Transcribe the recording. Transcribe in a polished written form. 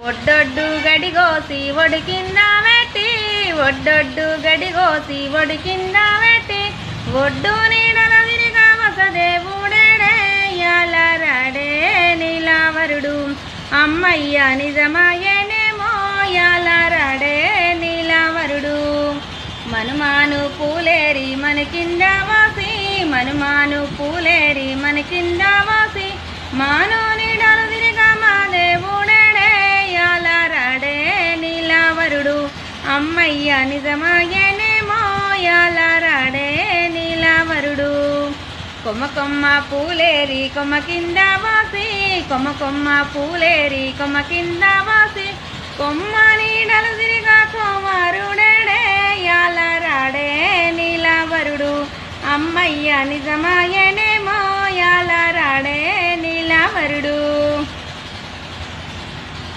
ఒడ్డొడ్డు గడిగోసి ఒడి కింద పెట్టి ఒడ్డొడ్డు గడిగోసి ఒడి కింద పెట్టి ఒడ్డు నీడల విరిగా వసదేవుడేడే యాలరాడే నీలావరుడు అమ్మయ్య నిజమాయనేమో యాలరాడే నీలావరుడు మనుమాను పూలేరి మన కింద వాసి మనుమాను పూలేరి మన కింద వాసి మాను నీడలు విరిగా మా దేవుడేడే యాలరాడే నీలావరుడు అమ్మయ్య నిజమాయనేమో యాలరాడే నీలావరుడు కొమ్మ కొమ్మ పూలేరి కొమ్మ కింద వాసి కొమ్మ కొమ్మ పూలేరి కొమ్మ కింద వాసి కొమ్మ నీడలు తిరిగా కుమారుడేడే యాలరాడే నీలావరుడు అమ్మయ్య నిజమాయనేమో యాలరాడే నీలావరుడు